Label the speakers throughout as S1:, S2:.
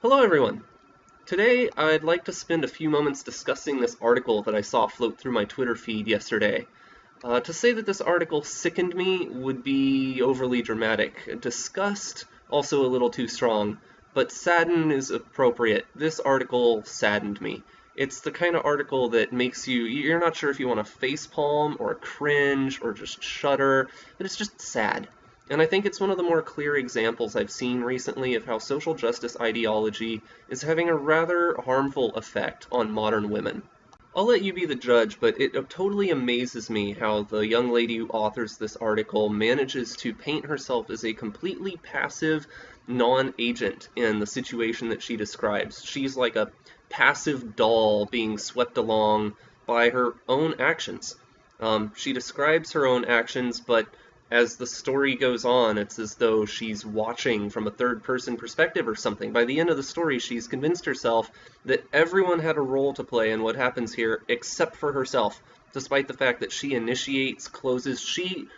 S1: Hello everyone! Today I'd like to spend a few moments discussing this article that I saw float through my Twitter feed yesterday. To say that this article sickened me would be overly dramatic. Disgust, also a little too strong, but sadden is appropriate. This article saddened me. It's the kind of article that makes you're not sure if you want to facepalm or cringe or just shudder, but it's just sad. And I think it's one of the more clear examples I've seen recently of how social justice ideology is having a rather harmful effect on modern women. I'll let you be the judge, but it totally amazes me how the young lady who authors this article manages to paint herself as a completely passive non-agent in the situation that she describes. She's like a passive doll being swept along by her own actions. She describes her own actions, but as the story goes on, it's as though she's watching from a third-person perspective or something. By the end of the story, she's convinced herself that everyone had a role to play in what happens here except for herself, despite the fact that she initiates, closes. She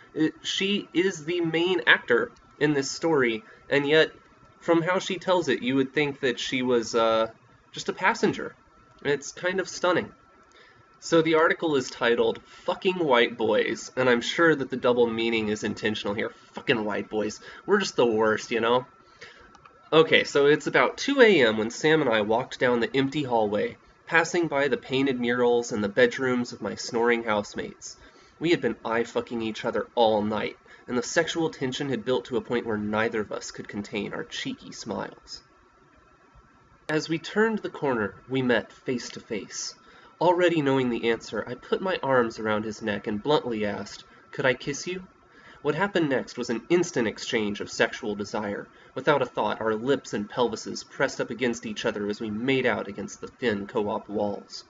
S1: is the main actor in this story, and yet, from how she tells it, you would think that she was just a passenger. It's kind of stunning. So the article is titled Fkn White Boys, and I'm sure that the double meaning is intentional here. Fucking white boys. We're just the worst, you know? Okay, so it's about 2 a.m. when Sam and I walked down the empty hallway, passing by the painted murals and the bedrooms of my snoring housemates. We had been eye-fucking each other all night, and the sexual tension had built to a point where neither of us could contain our cheeky smiles. As we turned the corner, we met face to face. Already knowing the answer, I put my arms around his neck and bluntly asked, "Could I kiss you?" What happened next was an instant exchange of sexual desire. Without a thought, our lips and pelvises pressed up against each other as we made out against the thin co-op walls.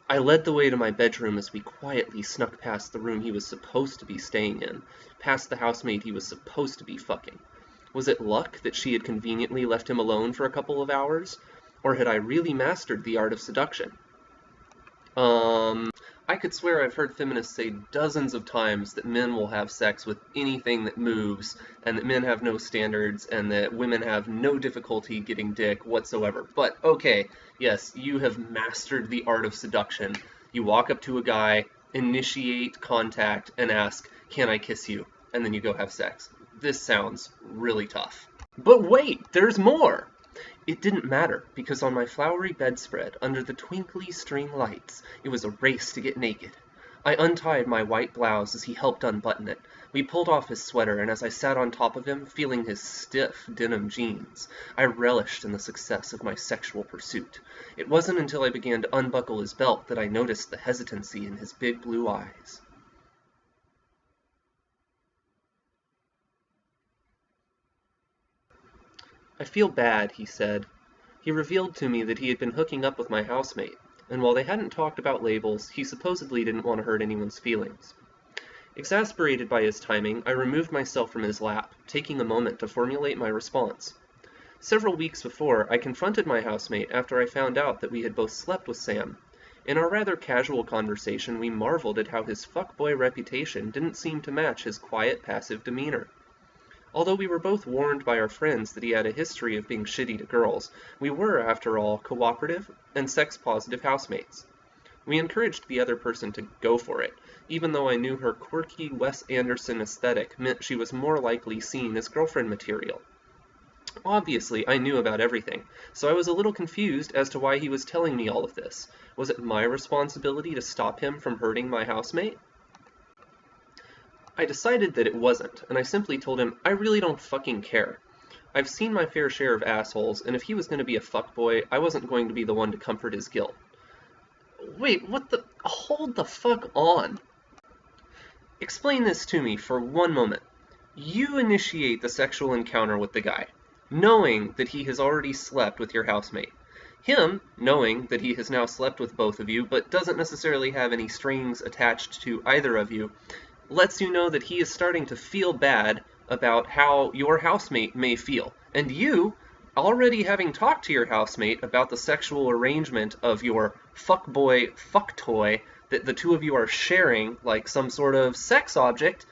S1: I led the way to my bedroom as we quietly snuck past the room he was supposed to be staying in, past the housemate he was supposed to be fucking. Was it luck that she had conveniently left him alone for a couple of hours? Or had I really mastered the art of seduction? I could swear I've heard feminists say dozens of times that men will have sex with anything that moves, and that men have no standards, and that women have no difficulty getting dick whatsoever. But okay, yes, you have mastered the art of seduction. You walk up to a guy, initiate contact, and ask, "Can I kiss you?" And then you go have sex. This sounds really tough. But wait, there's more! It didn't matter, because on my flowery bedspread, under the twinkly string lights, it was a race to get naked. I untied my white blouse as he helped unbutton it. We pulled off his sweater, and as I sat on top of him, feeling his stiff denim jeans, I relished in the success of my sexual pursuit. It wasn't until I began to unbuckle his belt that I noticed the hesitancy in his big blue eyes. "I feel bad," he said. He revealed to me that he had been hooking up with my housemate, and while they hadn't talked about labels, he supposedly didn't want to hurt anyone's feelings. Exasperated by his timing, I removed myself from his lap, taking a moment to formulate my response. Several weeks before, I confronted my housemate after I found out that we had both slept with Sam. In our rather casual conversation, we marveled at how his fuckboy reputation didn't seem to match his quiet, passive demeanor. Although we were both warned by our friends that he had a history of being shitty to girls, we were, after all, cooperative and sex-positive housemates. We encouraged the other person to go for it, even though I knew her quirky Wes Anderson aesthetic meant she was more likely seen as girlfriend material. Obviously, I knew about everything, so I was a little confused as to why he was telling me all of this. Was it my responsibility to stop him from hurting my housemate? I decided that it wasn't, and I simply told him, I really don't fucking care. I've seen my fair share of assholes, and if he was going to be a fuckboy, I wasn't going to be the one to comfort his guilt. Wait, what the? Hold the fuck on. Explain this to me for one moment. You initiate the sexual encounter with the guy, knowing that he has already slept with your housemate. Him, knowing that he has now slept with both of you, but doesn't necessarily have any strings attached to either of you, lets you know that he is starting to feel bad about how your housemate may feel. And you, already having talked to your housemate about the sexual arrangement of your fuckboy fuck toy that the two of you are sharing like some sort of sex object,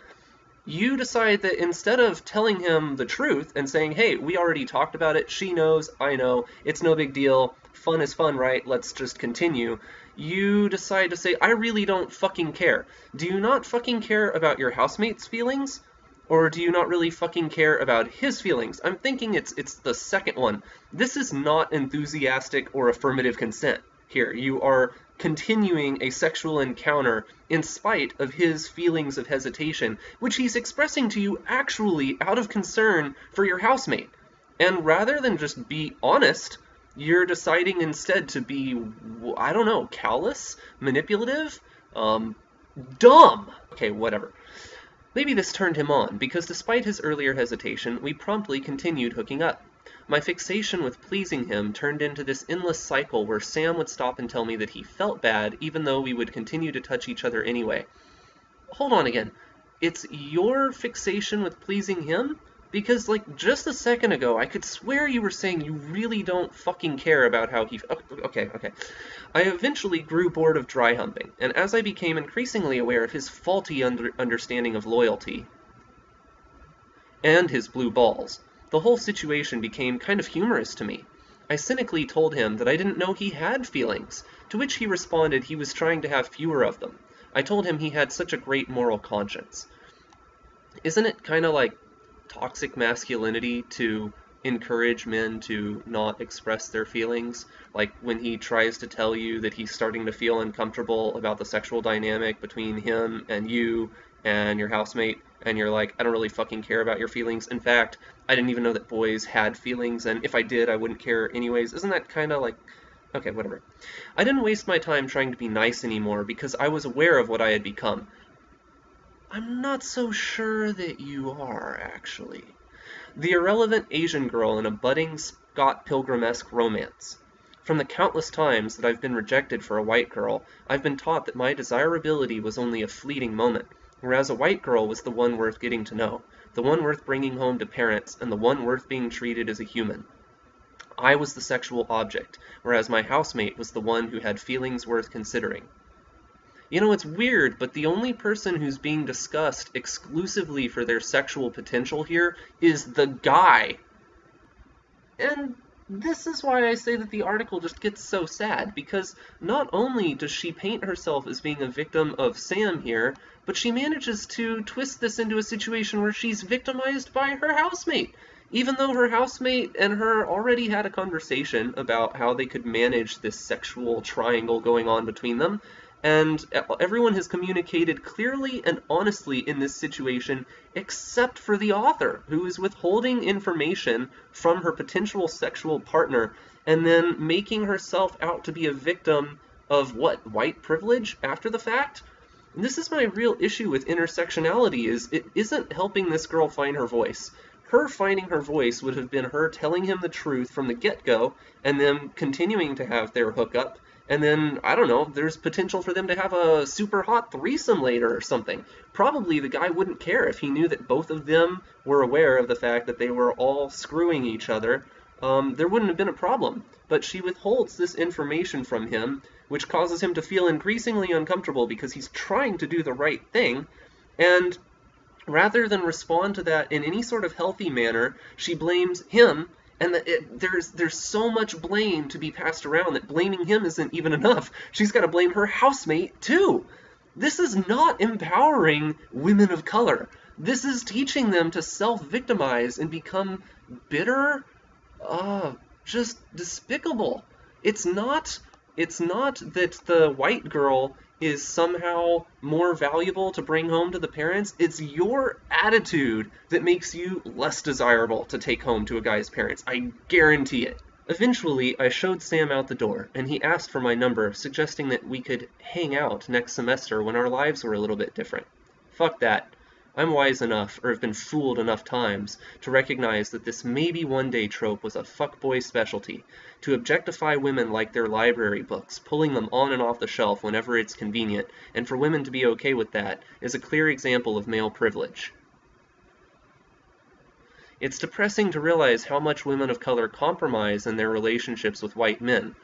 S1: you decide that instead of telling him the truth and saying, hey, we already talked about it, she knows, I know, it's no big deal, fun is fun, right? Let's just continue. You decide to say, I really don't fucking care. Do you not fucking care about your housemate's feelings? Or do you not really fucking care about his feelings? I'm thinking it's the second one. This is not enthusiastic or affirmative consent here. You are continuing a sexual encounter in spite of his feelings of hesitation, which he's expressing to you actually out of concern for your housemate. And rather than just be honest, you're deciding instead to be, I don't know, callous, manipulative, dumb. Okay, whatever. Maybe this turned him on, because despite his earlier hesitation, we promptly continued hooking up. My fixation with pleasing him turned into this endless cycle where Sam would stop and tell me that he felt bad, even though we would continue to touch each other anyway. Hold on again. It's your fixation with pleasing him? Because, like, just a second ago, I could swear you were saying you really don't fucking care about how he... Okay. I eventually grew bored of dry humping, and as I became increasingly aware of his faulty understanding of loyalty and his blue balls, the whole situation became kind of humorous to me. I cynically told him that I didn't know he had feelings, to which he responded he was trying to have fewer of them. I told him he had such a great moral conscience. Isn't it kind of like toxic masculinity to encourage men to not express their feelings? Like when he tries to tell you that he's starting to feel uncomfortable about the sexual dynamic between him and you and your housemate, and you're like, I don't really fucking care about your feelings. In fact, I didn't even know that boys had feelings, and if I did, I wouldn't care anyways. Isn't that kind of like... Okay, whatever. I didn't waste my time trying to be nice anymore because I was aware of what I had become. I'm not so sure that you are, actually. The irrelevant Asian girl in a budding Scott Pilgrim-esque romance. From the countless times that I've been rejected for a white girl, I've been taught that my desirability was only a fleeting moment, whereas a white girl was the one worth getting to know, the one worth bringing home to parents, and the one worth being treated as a human. I was the sexual object, whereas my housemate was the one who had feelings worth considering. You know, it's weird, but the only person who's being discussed exclusively for their sexual potential here is the guy. And this is why I say that the article just gets so sad, because not only does she paint herself as being a victim of Sam here, but she manages to twist this into a situation where she's victimized by her housemate. Even though her housemate and her already had a conversation about how they could manage this sexual triangle going on between them, and everyone has communicated clearly and honestly in this situation, except for the author, who is withholding information from her potential sexual partner, and then making herself out to be a victim of, what, white privilege after the fact? And this is my real issue with intersectionality, is it isn't helping this girl find her voice. Her finding her voice would have been her telling him the truth from the get-go, and them continuing to have their hookup, and then, I don't know, there's potential for them to have a super hot threesome later or something. Probably the guy wouldn't care if he knew that both of them were aware of the fact that they were all screwing each other. There wouldn't have been a problem. But she withholds this information from him, which causes him to feel increasingly uncomfortable because he's trying to do the right thing, and rather than respond to that in any sort of healthy manner, she blames him. And there's so much blame to be passed around that blaming him isn't even enough. She's got to blame her housemate, too. This is not empowering women of color. This is teaching them to self-victimize and become bitter, just despicable. It's not that the white girl is somehow more valuable to bring home to the parents. It's your attitude that makes you less desirable to take home to a guy's parents. I guarantee it. Eventually, I showed Sam out the door, and he asked for my number, suggesting that we could hang out next semester when our lives were a little bit different. Fuck that. I'm wise enough, or have been fooled enough times, to recognize that this maybe-one-day trope was a fuckboy specialty, to objectify women like their library books, pulling them on and off the shelf whenever it's convenient, and for women to be okay with that, is a clear example of male privilege. It's depressing to realize how much women of color compromise in their relationships with white men.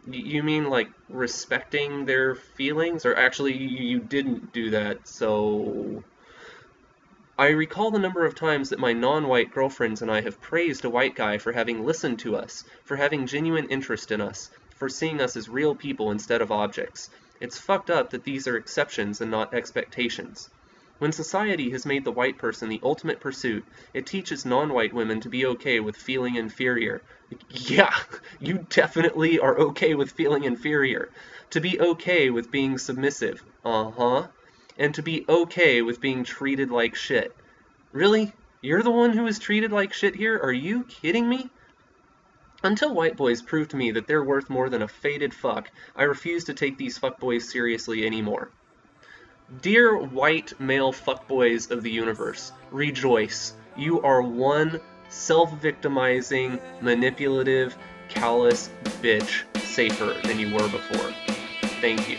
S1: You mean, like, respecting their feelings? Or actually, you didn't do that, so... I recall the number of times that my non-white girlfriends and I have praised a white guy for having listened to us, for having genuine interest in us, for seeing us as real people instead of objects. It's fucked up that these are exceptions and not expectations. When society has made the white person the ultimate pursuit, it teaches non-white women to be okay with feeling inferior. Yeah, you definitely are okay with feeling inferior. To be okay with being submissive. And to be okay with being treated like shit. Really? You're the one who is treated like shit here? Are you kidding me? Until white boys prove to me that they're worth more than a faded fuck, I refuse to take these fuckboys seriously anymore. Dear white male fuckboys of the universe, rejoice. You are one self-victimizing, manipulative, callous bitch safer than you were before. Thank you.